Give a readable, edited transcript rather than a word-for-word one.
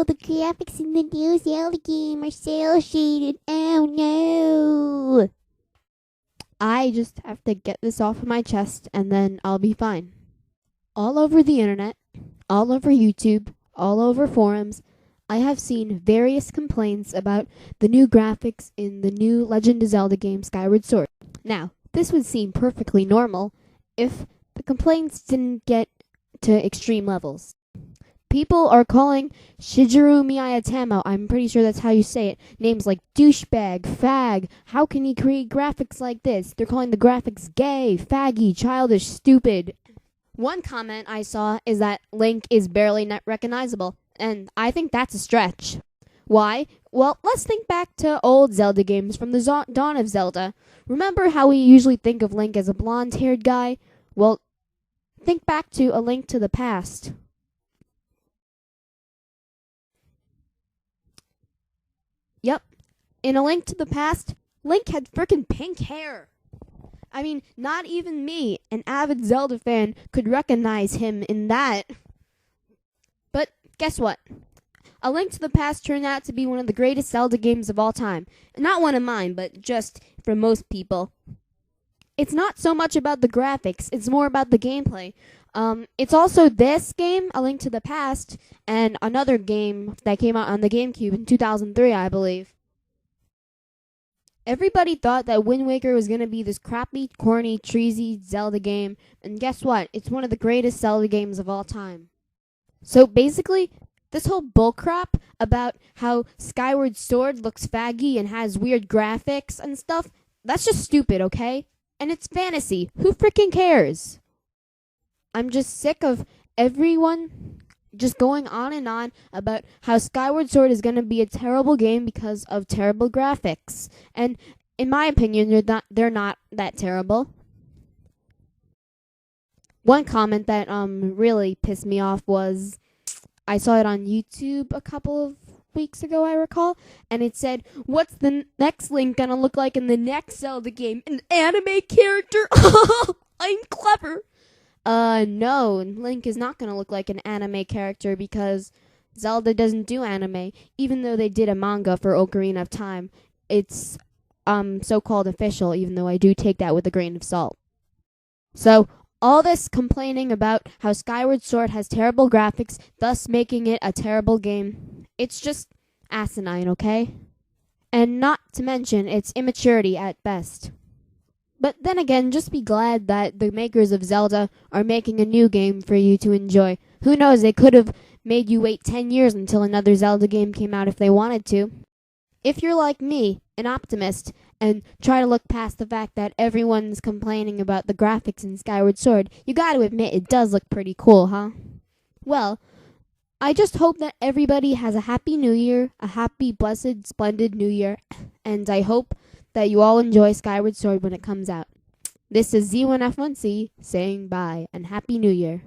the graphics in the new Zelda game are cel shaded. Oh no. I just have to get this off of my chest and then I'll be fine. All over the internet, all over YouTube, all over forums, I have seen various complaints about the new graphics in the new Legend of Zelda game Skyward Sword. Now, this would seem perfectly normal if the complaints didn't get to extreme levels. People are calling Shigeru Miyatamo, I'm pretty sure that's how you say it, names like douchebag, fag, how can he create graphics like this? They're calling the graphics gay, faggy, childish, stupid. One comment I saw is that Link is barely recognizable, and I think that's a stretch. Why? Well, let's think back to old Zelda games from the dawn of Zelda. Remember how we usually think of Link as a blonde-haired guy? Well, think back to A Link to the Past. Yep, in A Link to the Past, Link had frickin' pink hair. I mean, not even me, an avid Zelda fan, could recognize him in that. But guess what? A Link to the Past turned out to be one of the greatest Zelda games of all time. Not one of mine, but just for most people. It's not so much about the graphics, it's more about the gameplay. It's also this game, A Link to the Past, and another game that came out on the GameCube in 2003, I believe. Everybody thought that Wind Waker was going to be this crappy, corny, cheesy Zelda game, and guess what? It's one of the greatest Zelda games of all time. So basically, this whole bullcrap about how Skyward Sword looks faggy and has weird graphics and stuff, that's just stupid, okay? And it's fantasy. Who freaking cares? I'm just sick of everyone just going on and on about how Skyward Sword is going to be a terrible game because of terrible graphics. And in my opinion, they're not that terrible. One comment that really pissed me off was, I saw it on YouTube a couple of weeks ago, I recall, and it said, "What's the next Link gonna look like in the next Zelda game? An anime character?" I'm clever. No, Link is not gonna look like an anime character because Zelda doesn't do anime, even though they did a manga for Ocarina of Time. It's so-called official, even though I do take that with a grain of salt. So, all this complaining about how Skyward Sword has terrible graphics, thus making it a terrible game, it's just asinine, okay? And not to mention its immaturity at best. But then again, just be glad that the makers of Zelda are making a new game for you to enjoy. Who knows, they could have made you wait 10 years until another Zelda game came out if they wanted to. If you're like me, an optimist, and try to look past the fact that everyone's complaining about the graphics in Skyward Sword, you gotta admit it does look pretty cool, huh? Well, I just hope that everybody has a happy new year, a happy, blessed, splendid new year, and I hope that you all enjoy Skyward Sword when it comes out. This is Z1F1C saying bye and happy new year.